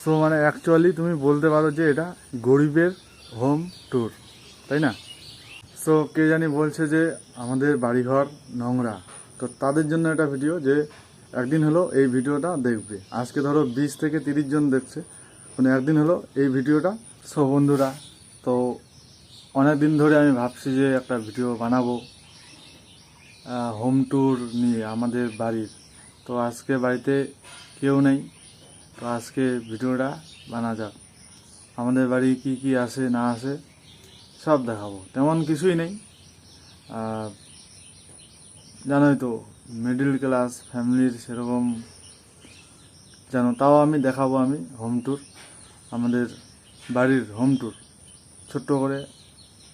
So মানে actually তুমি বলতে পারো যে এটা গরিবের হোম ট্যুর, তাই না? সো কে জানি বলছে যে আমাদের বাড়িঘর নোংরা, তো তাদের জন্য একটা ভিডিও যে একদিন হলো এই ভিডিওটা দেখবে। আজকে ধরো 20 থেকে 30 জন দেখছে, মানে একদিন হলো এই ভিডিওটা। সো বন্ধুরা, তো অনেক দিন ধরে আমি ভাবছি যে একটা ভিডিও বানাবো হোম ট্যুর নিয়ে আমাদের বাড়ির। তো আজকে বাড়িতে কেউ নেই, তো আজকে ভিডিওটা বানা যাক। আমাদের বাড়ি কি কি আছে না আছে সব দেখাবো। তেমন কিছুই নেই, জানোই তো মিডল ক্লাস ফ্যামিলির সেরকম জানো, তাও আমি দেখাবো। আমি হোম ট্যুর, আমাদের বাড়ির হোম ট্যুর ছোট্ট করে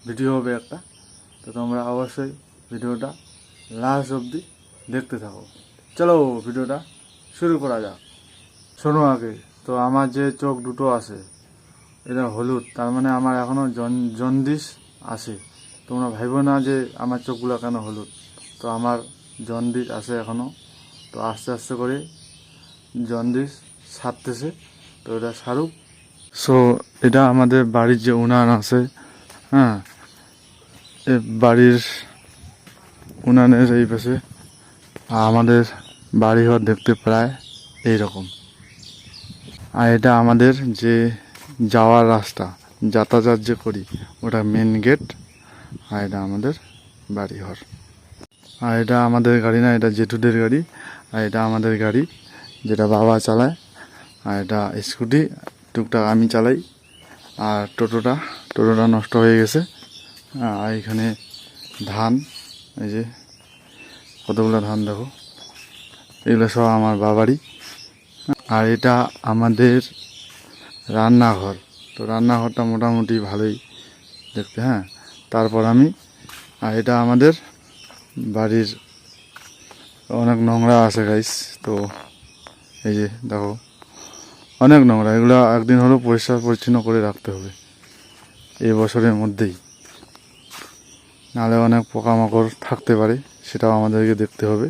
ভিডিও হবে একটা। তো তোমরা অবশ্যই ভিডিওটা লাস্ট অবধি দেখতে থাকো। চলো ভিডিওটা শুরু করা যাক। শোনো আগে, তো আমার যে চোখ দুটো আছে এটা হলুদ, তার মানে আমার এখনও জন্ডিস আছে। তোমরা ভাইবো না যে আমার চোখগুলো কেন হলুদ, তো আমার জন্ডিস আছে এখনও। তো আস্তে আস্তে করে জন্ডিস সারতেছে, তো এটা সারুক। সো এটা আমাদের বাড়ির যে উনান আছে, হ্যাঁ, বাড়ির উনানের এই পাশে আমাদের বাড়িঘর দেখতে প্রায় এইরকম। আর এটা আমাদের যে যাওয়ার রাস্তা, যাতায়াত যে করি ওটা মেন গেট। আর এটা আমাদের বাড়িঘর। আর এটা আমাদের গাড়ি না, এটা জেঠুদের গাড়ি। আর এটা আমাদের গাড়ি যেটা বাবা চালায়। আর এটা স্কুটি টুকটাক আমি চালাই। আর টোটোটা নষ্ট হয়ে গেছে। আর এখানে ধান, এই যে কতগুলো ধান দেখো, এগুলো সব আমার বাবারই। আর এটা আমাদের রান্নাঘর। তো রান্নাঘরটা মোটামুটি ভালোই দেখতে, হ্যাঁ। তারপর আর এটা আমাদের বাড়ির অনেক নোংরা আছে গাইস। তো এই যে দেখো অনেক নোংরা, এগুলো একদিন হলো পরিষ্কার পরিচ্ছন্ন করে রাখতে হবে এই বছরের মধ্যেই, নাহলে অনেক পোকামাকড় থাকতে পারে, সেটাও আমাদেরকে দেখতে হবে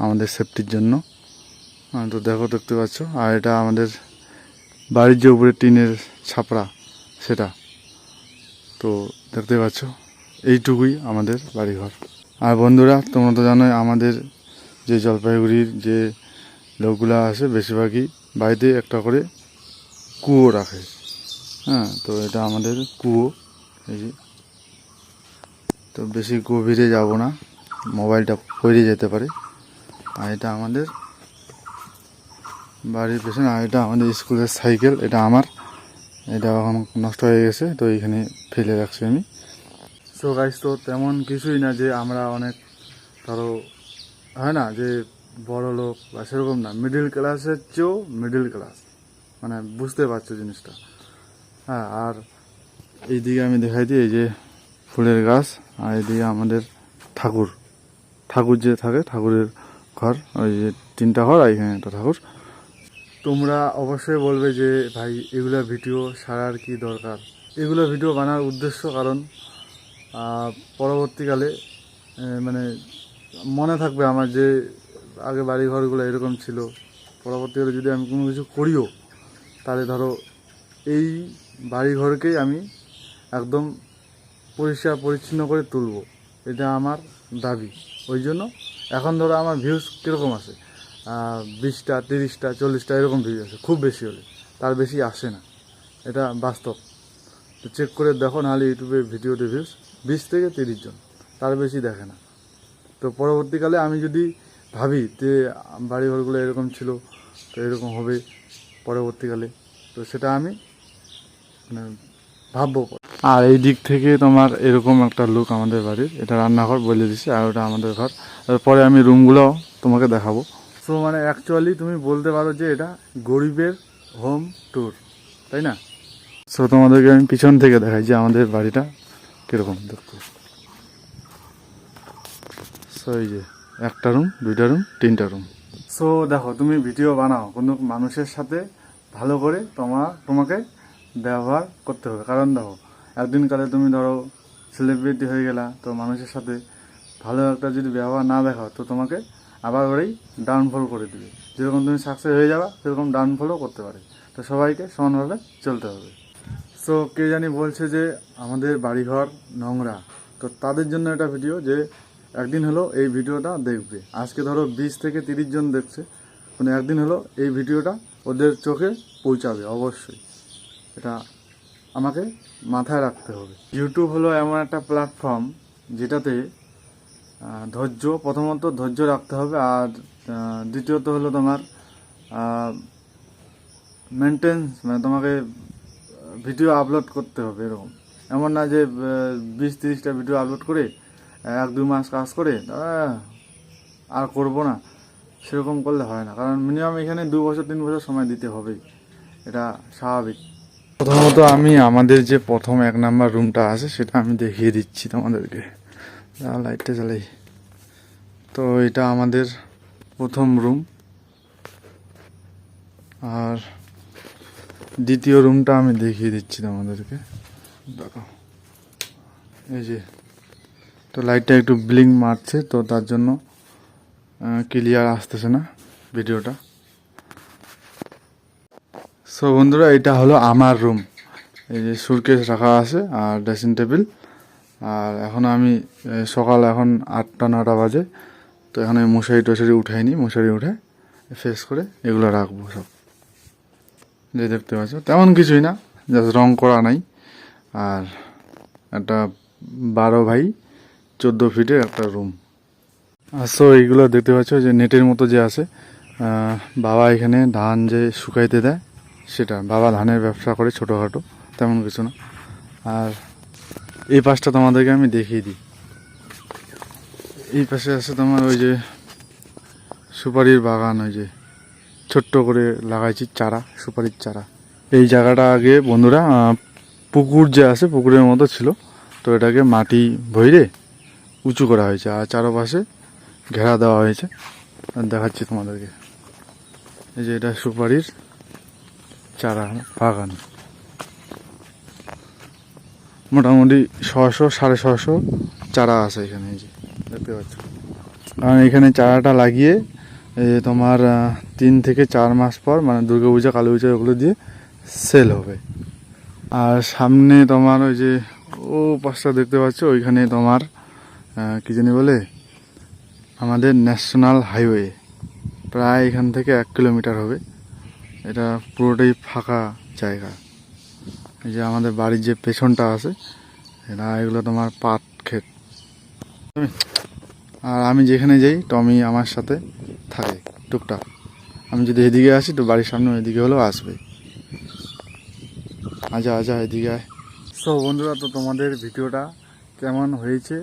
আমাদের সেফটির জন্য। তো দেখো, দেখতে পাচ্ছ। আর এটা আমাদের বাড়ির যে উপরে টিনের ছাপড়া সেটা, তো দেখতে পাচ্ছ। এইটুকুই আমাদের বাড়িঘর। আর বন্ধুরা, তোমরা তো জানোই আমাদের যে জলপাইগুড়ির যে লোকগুলো আছে বেশিরভাগই বাড়িতে একটা করে কুয়ো রাখে, হ্যাঁ। তো এটা আমাদের কুয়ো, এই যে। তো বেশি গভীরে যাব না, মোবাইলটা পড়ে যেতে পারে। আর এটা আমাদের বাড়ির পেছনে। আর এটা আমাদের স্কুলের সাইকেল, এটা আমার, এটা এখন নষ্ট হয়ে গেছে, তো এইখানে ফেলে রাখছি আমি। সো গাইস, তো তেমন কিছুই না যে আমরা অনেক ধরো হয় না যে বড় লোক বা সেরকম না, মিডিল ক্লাসের চেয়েও মিডিল ক্লাস, মানে বুঝতে পারছো জিনিসটা, হ্যাঁ। আর এইদিকে আমি দেখাই দিই, এই যে ফুলের গাছ। আর এইদিকে আমাদের ঠাকুর যে থাকে, ঠাকুরের ঘর, ওই যে 3টা ঘর, আর এখানে একটা ঠাকুর। তোমরা অবশ্যই বলবে যে ভাই এগুলো ভিডিও ছাড়ার কি দরকার। এগুলো ভিডিও বানার উদ্দেশ্য কারণ পরবর্তীকালে মানে মনে থাকবে আমার যে আগে বাড়িঘরগুলো এরকম ছিল। পরবর্তীকালে যদি আমি কোনো কিছু করিও, তাহলে ধরো এই বাড়িঘরকেই আমি একদম পরিষ্কার পরিচ্ছন্ন করে তুলব, এটা আমার দাবি। ওই জন্য এখন ধরো আমার ভিউজ কীরকম আছে, 20টা 30টা 40টা এরকম ভিউজ আছে, খুব বেশি হলে, তার বেশি আসে না, এটা বাস্তব। তো চেক করে দেখো, নাহলে ইউটিউবে ভিডিওতে ভিউজ 20 থেকে 30 জন, তার বেশি দেখে না। তো পরবর্তীকালে আমি যদি ভাবি যে বাড়িঘরগুলো এরকম ছিল, তো এরকম হবে পরবর্তীকালে, তো সেটা আমি মানে ভাববো। আর এই দিক থেকে তোমার এরকম একটা লুক আমাদের বাড়ির, এটা রান্নাঘর বলে দিছি, আর ওটা আমাদের ঘর। তারপরে আমি রুমগুলো তোমাকে দেখাবো। সো মানে অ্যাকচুয়ালি তুমি বলতে পারো যে এটা গরিবের হোম ট্যুর, তাই না? সো তোমাদেরকে আমি পিছন থেকে দেখাই যে আমাদের বাড়িটা কীরকম দেখতে। সো এই যে 1টা রুম, 2টা রুম, 3টা রুম। সো দেখো, তুমি ভিডিও বানাও কোনো মানুষের সাথে ভালো করে তোমাকে ব্যবহার করতে হবে। কারণ দেখো, একদিনকালে তুমি ধরো সেলিব্রিটি হয়ে গেলা, তো মানুষের সাথে ভালো একটা যদি ব্যবহার না দেখাও, তো তোমাকে আবার ওরাই ডাউনফল করে দিবে। যেরকম তুমি সাকসেস হয়ে যাবা, সেরকম ডাউনফলও করতে পারে। তো সবাইকে সমানভাবে চলতে হবে। সো কে জানি বলছে যে আমাদের বাড়িঘর নোংরা, তো তাদের জন্য একটা ভিডিও যে একদিন হলো এই ভিডিওটা দেখবে। আজকে ধরো 20 থেকে 30 জন দেখছে, মানে একদিন হলো এই ভিডিওটা ওদের চোখে পৌঁছাবে অবশ্যই। এটা আমাকে মাথায় রাখতে হবে। ইউটিউব হলো এমন একটা প্ল্যাটফর্ম যেটাতে প্রথমত ধৈর্য রাখতে হবে, আর দ্বিতীয়ত হলো তোমার মেনটেন্স, মানে তোমাকে ভিডিও আপলোড করতে হবে। এরকম এমন না যে 20-30টা ভিডিও আপলোড করে 1-2 মাস কাজ করে আর করব না, সেরকম করলে হয় না। কারণ মিনিমাম এখানে 2 বছর 3 বছর সময় দিতে হবেই, এটা স্বাভাবিক। প্রথমত আমি আমাদের যে প্রথম 1 নাম্বার রুমটা আছে সেটা আমি দেখিয়ে দিচ্ছি তোমাদেরকে। লাইটটা জ্বালাই। তো এটা আমাদের প্রথম রুম, আর দ্বিতীয় রুমটা আমি দেখিয়ে দিচ্ছি তোমাদেরকে। দেখো এই যে, তো লাইটটা একটু ব্লিং মারছে, তো তার জন্য ক্লিয়ার আসতেছে না ভিডিওটা। সো বন্ধুরা, এটা হলো আমার রুম। এই যে সুটকেস রাখা আছে আর ড্রেসিং টেবিল। আর এখন আমি সকাল এখন 8টা-9টা বাজে, তো এখানে মশারি টশারি উঠাইনি, মশারি উঠে ফ্রেশ করে এগুলো রাখবো সব। যে দেখতে পাচ্ছ তেমন কিছুই না, জাস্ট রং করা নাই। আর একটা 12x14 ফিটের একটা রুম। সো এইগুলো দেখতে পাচ্ছ যে নেটের মতো যে আছে, বাবা এখানে ধান যে শুকাইতে দেয় সেটা। বাবা ধানের ব্যবসা করে ছোটোখাটো, তেমন কিছু না। আর এই পাশটা তোমাদেরকে আমি দেখিয়ে দিই। এই পাশে আছে তোমার ওই যে সুপারির বাগান, ওই যে ছোট্ট করে লাগাইছি চারা, সুপারির চারা। এই জায়গাটা আগে বন্ধুরা পুকুর যে আছে পুকুরের মতো ছিল, তো এটাকে মাটি ভইরে উঁচু করা হয়েছে আর চারপাশে ঘেরা দেওয়া হয়েছে। দেখাচ্ছি তোমাদেরকে। এই যে এটা সুপারির চারা বাগান, মোটামুটি 600-650 চারা আছে এখানে। এই যে দেখতে পাচ্ছ, কারণ এখানে চারাটা লাগিয়ে এই যে তোমার 3 থেকে 4 মাস পর, মানে দুর্গাপূজা কালী পূজা ওগুলো দিয়ে সেল হবে। আর সামনে তোমার ওই যে ও পাশটা দেখতে পাচ্ছ, ওইখানে তোমার কি জানি বলে, আমাদের ন্যাশনাল হাইওয়ে। প্রায় এখান থেকে 1 কিলোমিটার হবে। এটা পুরোটাই ফাঁকা জায়গা। এই যে আমাদের বাড়ির যে পেছনটা আছে, এটা এগুলো তোমার পাট ক্ষেত। আর আমি যেখানে যাই টমি আমার সাথে থাকে টুকটাক। আমি যদি এদিকে আসি তো বাড়ির সামনে ওইদিকে হলেও আসবে। আজা এদিকে আয়। সো বন্ধুরা, তো তোমাদের ভিডিওটা কেমন হয়েছে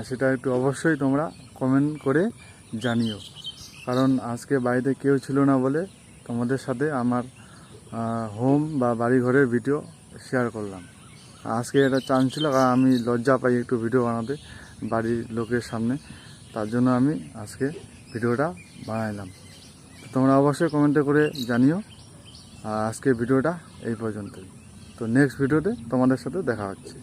সেটা একটু অবশ্যই তোমরা কমেন্ট করে জানিও। কারণ আজকে বাড়িতে কেউ ছিল না বলে তোমাদের সাথে আমার হোম বা বাড়িঘরের ভিডিও শেয়ার করলাম। আজকে এটা চান্স ছিল, কারণ আমি লজ্জা পাই একটু ভিডিও বানাতে বাড়ির লোকের সামনে, তার জন্য আমি আজকে ভিডিওটা বানাইলাম। তোমরা অবশ্যই কমেন্টে করে জানিও। আজকে ভিডিওটা এই পর্যন্তই। তো নেক্সট ভিডিওতে তোমাদের সাথে দেখা হচ্ছে।